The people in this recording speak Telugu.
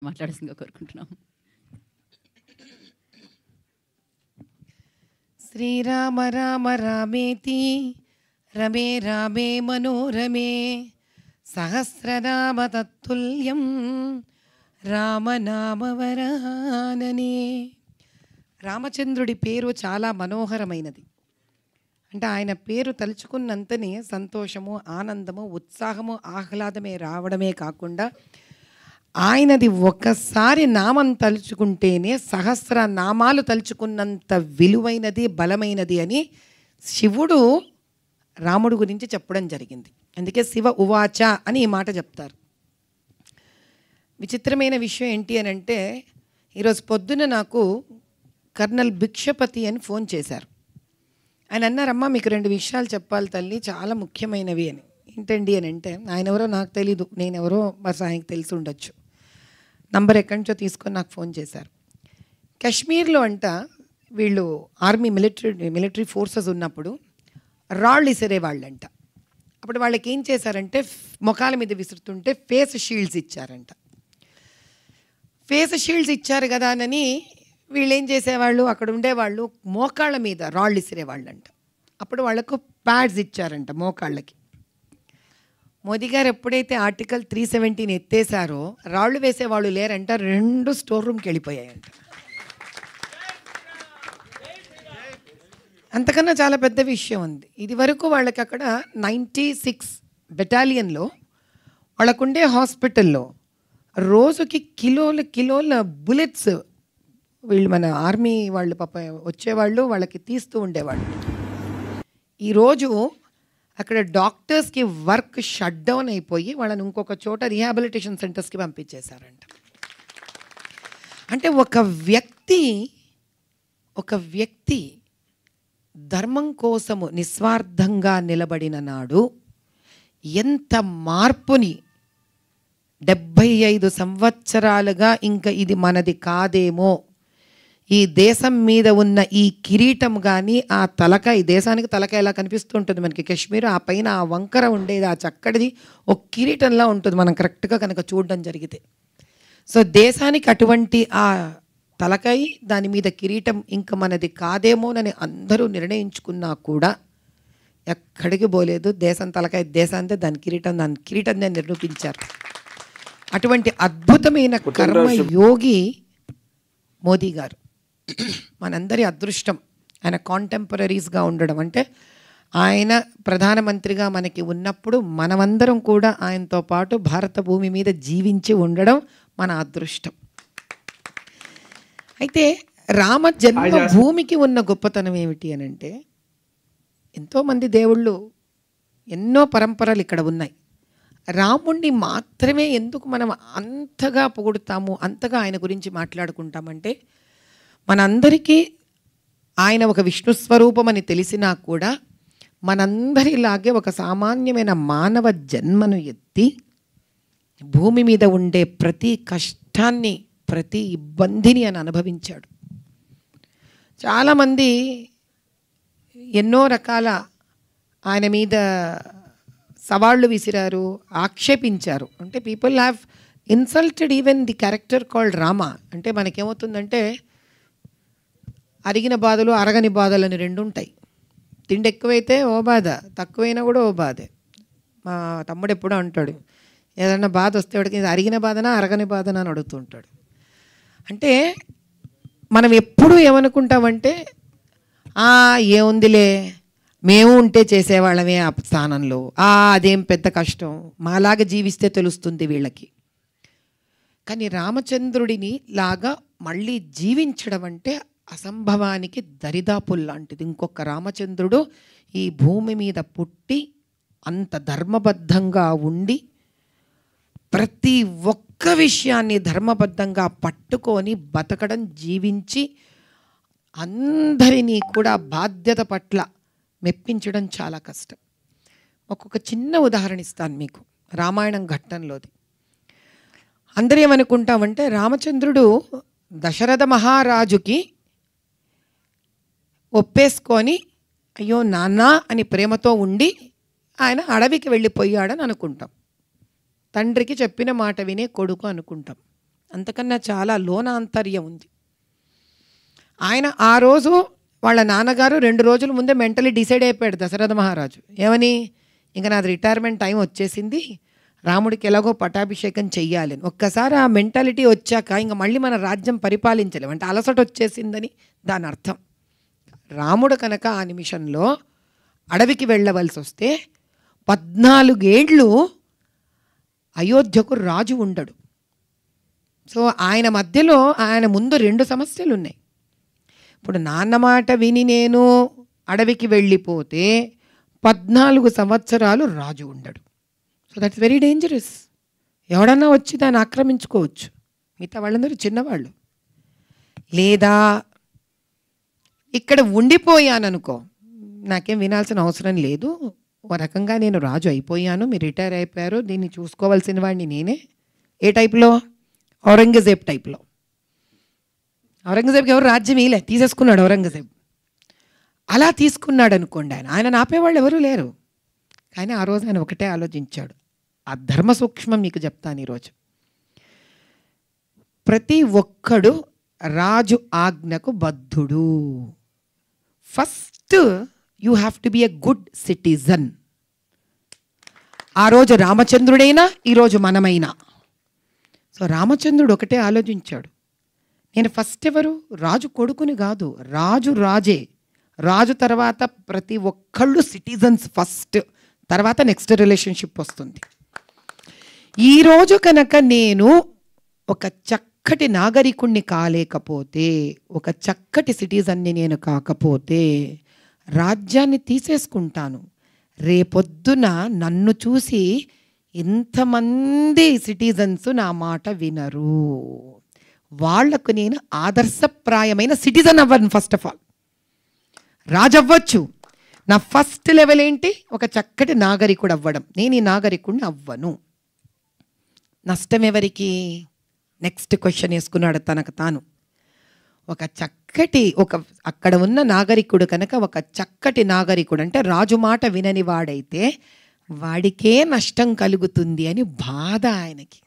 మాట్లాడాల్సిందిగా కోరుకుంటున్నాం. శ్రీరామ రామ రామేతి రమే రామే మనోరమే సహస్రనామ తత్తుల్యం రామనామవరాననే. రామచంద్రుడి పేరు చాలా మనోహరమైనది. అంటే ఆయన పేరు తలుచుకున్నంతనే సంతోషము, ఆనందము, ఉత్సాహము, ఆహ్లాదమే రావడమే కాకుండా ఆయనది ఒక్కసారి నామం తలుచుకుంటేనే సహస్ర నామాలు తలుచుకున్నంత విలువైనది, బలమైనది అని శివుడు రాముడు గురించి చెప్పడం జరిగింది. అందుకే శివ ఉవాచ అని ఈ మాట చెప్తారు. విచిత్రమైన విషయం ఏంటి అని అంటే, ఈరోజు పొద్దున నాకు కర్నల్ భిక్షపతి అని ఫోన్ చేశారు. ఆయన అన్నారమ్మా, మీకు 2 విషయాలు చెప్పాలి తల్లి, చాలా ముఖ్యమైనవి అని. ఏంటండి అని అంటే, ఆయన ఎవరో నాకు తెలీదు, నేనెవరో బస్ ఆయనకు తెలిసి ఉండొచ్చు. నంబర్ ఎక్కడి నుంచో తీసుకొని నాకు ఫోన్ చేశారు. కాశ్మీర్లో అంట వీళ్ళు ఆర్మీ మిలిటరీ ఫోర్సెస్ ఉన్నప్పుడు రాళ్ళు ఇసిరేవాళ్ళంట. అప్పుడు వాళ్ళకి ఏం చేశారంటే, మొఖాల మీద విసురుతుంటే ఫేస్ షీల్డ్స్ ఇచ్చారంట. ఫేస్ షీల్డ్స్ ఇచ్చారు కదా అని వీళ్ళు ఏం చేసేవాళ్ళు, అక్కడ ఉండేవాళ్ళు మోకాళ్ళ మీద రాళ్ళు ఇసిరేవాళ్ళంట. అప్పుడు వాళ్ళకు ప్యాడ్స్ ఇచ్చారంట మోకాళ్ళకి. మోదీ గారు ఎప్పుడైతే ఆర్టికల్ 370 ఎత్తేసారో రాళ్ళు వేసేవాళ్ళు లేరంట, 2 స్టోర్ రూమ్కి వెళ్ళిపోయాయంట. అంతకన్నా చాలా పెద్ద విషయం ఉంది. ఇది వరకు వాళ్ళకి అక్కడ 96 బెటాలియన్లో వాళ్ళకుండే హాస్పిటల్లో రోజుకి కిలోల బుల్లెట్స్ వీళ్ళు మన ఆర్మీ వాళ్ళు పాప వచ్చేవాళ్ళు, వాళ్ళకి తీస్తూ ఉండేవాళ్ళు. ఈరోజు అక్కడ డాక్టర్స్కి వర్క్ షట్ డౌన్ అయిపోయి వాళ్ళని ఇంకొక చోట రీహాబిలిటేషన్ సెంటర్స్కి పంపించేశారంట. అంటే ఒక వ్యక్తి ధర్మం కోసము నిస్వార్థంగా నిలబడిన నాడు ఎంత మార్పుని 75 సంవత్సరాలుగా ఇంకా ఇది మనది కాదేమో, ఈ దేశం మీద ఉన్న ఈ కిరీటం కానీ ఆ తలకాయ, ఈ దేశానికి తలకాయ ఎలా కనిపిస్తూ ఉంటుంది మనకి కాశ్మీర్, ఆ పైన ఆ వంకర ఉండేది, ఆ చక్కడిది ఒక కిరీటంలా ఉంటుంది మనం కరెక్ట్గా కనుక చూడడం జరిగితే. సో దేశానికి అటువంటి ఆ తలకాయ, దాని మీద కిరీటం ఇంకా మనది కాదేమోనని అందరూ నిర్ణయించుకున్నా కూడా ఎక్కడికి పోలేదు. దేశం తలకాయ దేశాంతే, దాని కిరీటంనే నిరూపించారు. అటువంటి అద్భుతమైన కర్మ యోగి మోదీ గారు. మనందరి అదృష్టం ఆయన కాంటెంపరీస్గా ఉండడం. అంటే ఆయన ప్రధానమంత్రిగా మనకి ఉన్నప్పుడు మనమందరం కూడా ఆయనతో పాటు భారత భూమి మీద జీవించి ఉండడం మన అదృష్టం. అయితే రామ జన్మభూమికి ఉన్న గొప్పతనం ఏమిటి అని అంటే, ఎంతోమంది దేవుళ్ళు, ఎన్నో పరంపరలు ఇక్కడ ఉన్నాయి. రాముణ్ణి మాత్రమే ఎందుకు మనం అంతగా పొగుడుతాము, అంతగా ఆయన గురించి మాట్లాడుకుంటామంటే, మనందరికీ ఆయన ఒక విష్ణు స్వరూపం అని తెలిసినా కూడా మనందరిలాగే ఒక సామాన్యమైన మానవ జన్మను ఎత్తి భూమి మీద ఉండే ప్రతి కష్టాన్ని, ప్రతి ఇబ్బందిని ఆయన అనుభవించాడు. చాలామంది ఎన్నో రకాల ఆయన మీద సవాళ్ళు విసిరారు, ఆక్షేపించారు. అంటే people have insulted even the character called Rama. అంటే మనకేమవుతుందంటే, అరిగిన బాధలు, అరగని బాధలు అని 2 ఉంటాయి. తిండి ఎక్కువైతే ఓ బాధ, తక్కువైనా కూడా ఓ బాధే. మా తమ్ముడు ఎప్పుడూ అంటాడు, ఏదన్నా బాధ వస్తే వాడికి ఇది అరిగిన బాధనా అరగని బాధనా అని అడుగుతూ ఉంటాడు. అంటే మనం ఎప్పుడూ ఏమనుకుంటామంటే, ఏముందిలే, మేము ఉంటే చేసేవాళ్ళమే ఆ స్థానంలో, అదేం పెద్ద కష్టం, మాలాగా జీవిస్తే తెలుస్తుంది వీళ్ళకి. కానీ రామచంద్రుడిని లాగా మళ్ళీ జీవించడం అంటే అసంభవానికి దరిదాపుల్లాంటిది. ఇంకొక రామచంద్రుడు ఈ భూమి మీద పుట్టి అంత ధర్మబద్ధంగా ఉండి ప్రతి ఒక్క విషయాన్ని ధర్మబద్ధంగా పట్టుకొని బతకడం, జీవించి అందరినీ కూడా బాధ్యత పట్ల మెప్పించడం చాలా కష్టం. ఒక్కొక్క చిన్న ఉదాహరణ ఇస్తాను మీకు, రామాయణం ఘట్టంలోది. అందరూ ఏమనుకుంటామంటే, రామచంద్రుడు దశరథ మహారాజుకి ఒప్పేసుకొని అయ్యో నాన్న అని ప్రేమతో ఉండి ఆయన అడవికి వెళ్ళిపోయాడని అనుకుంటాం. తండ్రికి చెప్పిన మాట వినే కొడుకు అనుకుంటాం. అంతకన్నా చాలా లోనాంతర్యం ఉంది. ఆయన ఆ రోజు వాళ్ళ నాన్నగారు 2 రోజుల ముందే మెంటలీ డిసైడ్ అయిపోయాడు దశరథ మహారాజు. ఏమని? ఇంకా నాది రిటైర్మెంట్ టైం వచ్చేసింది, రాముడికి ఎలాగో పట్టాభిషేకం చెయ్యాలని. ఒక్కసారి ఆ మెంటాలిటీ వచ్చాక ఇంక మళ్ళీ మన రాజ్యం పరిపాలించలేము, అంటే అలసట వచ్చేసిందని దాని అర్థం. రాముడు కనుక ఆ నిమిషంలో అడవికి వెళ్ళవలసి వస్తే 14 ఏళ్ళు అయోధ్యకు రాజు ఉండడు. సో ఆయన మధ్యలో ఆయన ముందు 2 సమస్యలు ఉన్నాయి. ఇప్పుడు నాన్న మాట విని నేను అడవికి వెళ్ళిపోతే 14 సంవత్సరాలు రాజు ఉండడు. So that's very dangerous. ఎవడన్నా వచ్చి దాన్ని ఆక్రమించుకోవచ్చు. మిగతా వాళ్ళందరూ చిన్నవాళ్ళు. లేదా ఇక్కడ ఉండిపోయాననుకో, నాకేం వినాల్సిన అవసరం లేదు, ఒక రకంగా నేను రాజు అయిపోయాను, మీరు రిటైర్ అయిపోయారు, దీన్ని చూసుకోవాల్సిన వాడిని నేనే. ఏ టైప్లో? ఔరంగజేబ్ టైప్లో. ఔరంగజేబ్కి ఎవరు రాజ్యం ఇలే, తీసేసుకున్నాడు ఔరంగజేబ్. అలా తీసుకున్నాడు అనుకోండి. ఆయన ఆపేవాళ్ళు ఎవరూ లేరు. కానీ ఆ రోజు ఆయన ఒకటే ఆలోచించాడు. ఆ ధర్మ సూక్ష్మం మీకు చెప్తాను ఈరోజు. ప్రతి ఒక్కడు రాజు ఆజ్ఞకు బద్ధుడు. First you have to be a good citizen. ఆ రోజు రామచంద్రుడైనా ఈరోజు మనమైనా. సో రామచంద్రుడు ఒకటే ఆలోచించాడు, నేను ఫస్ట్ ఎవరు? రాజు కొడుకుని కాదు, రాజు రాజే. రాజు తర్వాత ప్రతి ఒక్కళ్ళు సిటిజన్స్ ఫస్ట్, తర్వాత నెక్స్ట్ రిలేషన్షిప్ వస్తుంది. ఈరోజు కనుక నేను ఒక చక్కటి నాగరికుణ్ణి కాలేకపోతే, ఒక చక్కటి సిటిజన్ని నేను కాకపోతే రాజ్యాన్ని తీసేసుకుంటాను. రేపొద్దున నన్ను చూసి ఇంతమంది సిటిజన్స్ నా మాట వినరు. వాళ్లకు నేను ఆదర్శప్రాయమైన సిటిజన్ అవ్వను. ఫస్ట్ ఆఫ్ ఆల్ రాజు అవ్వచ్చు, నా ఫస్ట్ లెవెల్ ఏంటి? ఒక చక్కటి నాగరికుడు అవ్వడం. నేను ఈ నాగరికుడిని అవ్వను. నష్టం ఎవరికి? నెక్స్ట్ క్వశ్చన్ వేసుకున్నాడు తనకు తాను. ఒక చక్కటి అక్కడ ఉన్న నాగరికుడు కనుక ఒక చక్కటి నాగరికుడు అంటే రాజు మాట వినని వాడైతే వాడికే నష్టం కలుగుతుంది అని బాధ ఆయనకి.